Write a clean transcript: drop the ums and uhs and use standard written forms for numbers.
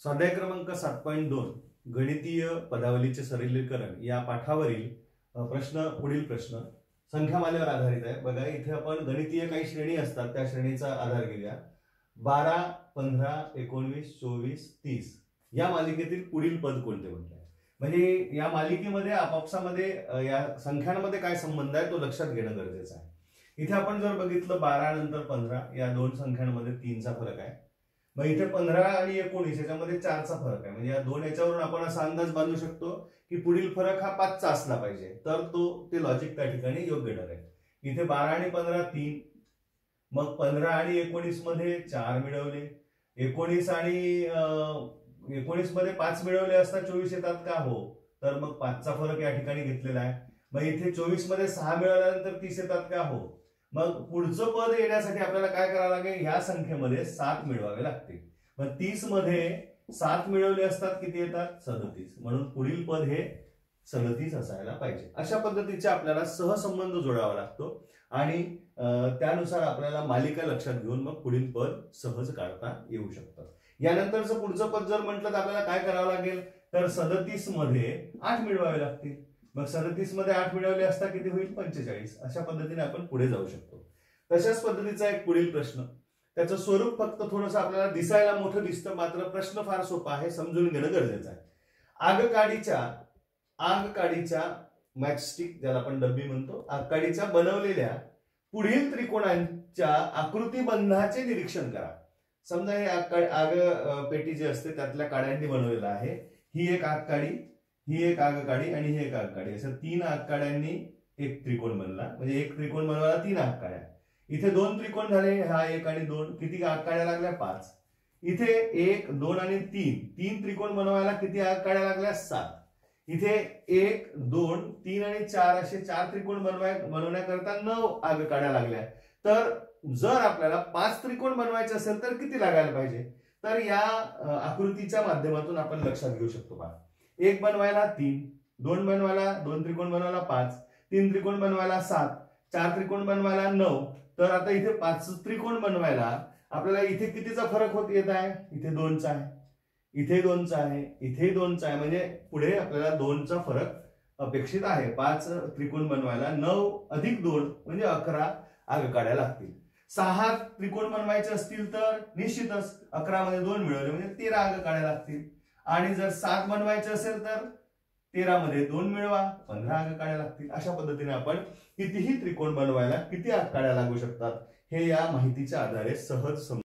स्वाध्याय क्रमांक 7.2 गणितीय पदावलीचे सरलीकरण या पाठावरील पुढील प्रश्न संख्यामालेवर आधारित आहे। बघा, इथे आपण गणितीय काही श्रेणी असतात त्या श्रेणीचा आधार घेऊया। 12, 15, 19, 24, 30 या मालिकेतील पुढील पद कोणते म्हटले? म्हणजे या मालिकेमध्ये आपापसामध्ये या संख्यांमध्ये काय संबंध आहे तो लक्षात घेणं गरजेचं आहे। इथे आपण जर बघितलं 12 नंतर 15 या दोन संख्यांमध्ये 3चा फरक आहे। मग इथे 15 आणि 19 याच्यामध्ये 4चा फरक आहे। म्हणजे या दोन याच्यावरून आपण असा अंदाज बांधू शकतो की पुढील फरक हा 5चा असला पाहिजे, तर ते लॉजिक त्या ठिकाणी योग्य ठरेल। इथे 12 आणि 15 3, मग 15 आणि 19 मध्ये 4 मिळवले, 19 आणि 19 मध्ये 5 मिळवले असता 24 येतात का? हो, तर मग 5चा फरक या ठिकाणी घेतलेला आहे। मग इथे 24 मध्ये 6 मिळवल्यानंतर 30 येतात का? हो। मग पुढचं पद येण्यासाठी आपल्याला काय करावं लागेल? ह्या संख्येमध्ये 7 मिळवावे लागतील। मग 30 मध्ये 7 मिळवले असतात किती येतात? 37। म्हणून पुढील पद हे 37 असायला पाहिजे। अशा पद्धतीचे आपल्याला सहसंबंध जोडावा लागतो आणि त्यानुसार आपल्याला मालिका लक्षात घेऊन मग पुढील पद सहज काढता येऊ शकतं। यानंतरचं पुढचं पद जर म्हटलं तर आपल्याला काय करावं लागेल? तर 37 मध्ये 8 मिळवावे लागतील। मग 37 मध्ये 8 मिळवले असता किती होईल? 45। अशा पद्धतीने आपण पुढे जाऊ शकतो। तशाच पद्धतीचा एक पुढील प्रश्न, त्याचं स्वरूप फक्त थोडंसं आपल्याला दिसायला मोठं दिसतं, मात्र प्रश्न फार सोपा आहे, समजून घेणं गरजेचं आहे। आगकाडीच्या मॅचस्टिक ज्याला आपण डब्बी म्हणतो, आगकाडीच्या बनवलेल्या पुढील त्रिकोणांच्या आकृतीबंधाचे निरीक्षण करा। समजा हे आग पेटी जी असते त्यातल्या काड्यांनी बनवलेलं आहे। ही एक आगकाडी, ही एक आगकाडी आणि ही एक आगकाडी, असं 3 आगकाड्यांनी एक त्रिकोण बनला। म्हणजे एक त्रिकोण बनवायला 3 आगकाड्या। इथे 2 त्रिकोण झाले, हा 1 आणि 2, किती आगकाड्या लागल्या? 5। इथे 1, 2 आणि 3 त्रिकोण बनवायला किती आगकाड्या लागल्या? 7। इथे 1, 2, 3 आणि 4 असे 4 त्रिकोण बनवण्याकरता 9 आगकाड्या लागल्या। तर जर आपल्याला 5 त्रिकोण बनवायचे असेल तर किती लागायला पाहिजे? तर या आकृतीच्या माध्यमातून आपण लक्षात घेऊ शकतो। पहा, 1 बनवायला 3, 2 बनवायला 2 त्रिकोण बनवायला 5, 3 त्रिकोण बनवायला 7, 4 त्रिकोण बनवायला 9। तर आता इथे 5 त्रिकोण बनवायला आपल्याला इथे कितीचा फरक येत आहे? इथे 2चा आहे, इथे 2चा आहे, इथे 2चा आहे। म्हणजे पुढे आपल्याला 2चा फरक अपेक्षित आहे। 5 त्रिकोण बनवायला 9 अधिक 2 म्हणजे 11 आगकाड्या लागतील। 6 त्रिकोण बनवायचे असतील तर निश्चितच 11 मध्ये 2 मिळवले म्हणजे 13 आगकाड्या लागतील। आणि जर 7 बनवायचे असेल तर 13 मध्ये 2 मिळवा, 15 आगकाड्या लागतील। अशा पद्धतीने आपण कितीही त्रिकोण बनवायला किती आगकाड्या लागू शकतात हे या माहितीच्या आधारे सहज